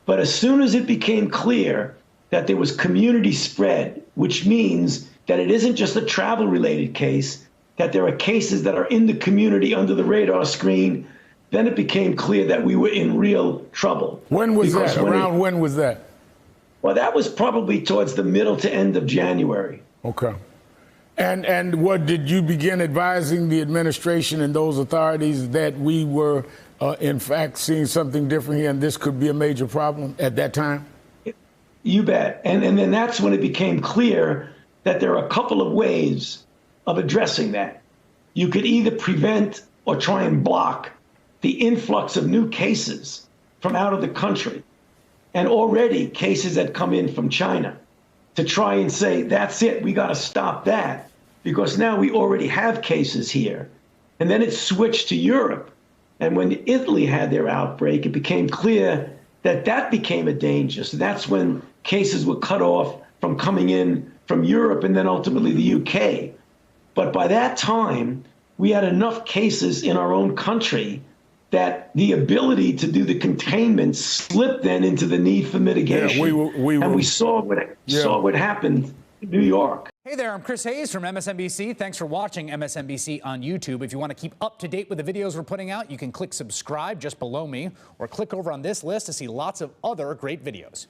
But as soon as it became clear that there was community spread, which means that it isn't just a travel related case, that there are cases that are in the community under the radar screen, then it became clear that we were in real trouble. When was that? Around when was that? Well, that was probably towards the middle to end of January. Okay. And what did you begin advising the administration and those authorities that we were, in fact, seeing something different here and this could be a major problem at that time? You bet. And then that's when it became clear that there are a couple of ways of addressing that. You could either prevent or try and block the influx of new cases from out of the country, and already cases that come in from China, to try and say, that's it, we got to stop that, because now we already have cases here. And then it switched to Europe. And when Italy had their outbreak, it became clear that that became a danger. So that's when cases were cut off from coming in from Europe and then ultimately the UK. But by that time, we had enough cases in our own country that the ability to do the containment slipped then into the need for mitigation. Yeah, and we saw what happened in New York. Hey there, I'm Chris Hayes from MSNBC. Thanks for watching MSNBC on YouTube. If you want to keep up to date with the videos we're putting out, you can click subscribe just below me or click over on this list to see lots of other great videos.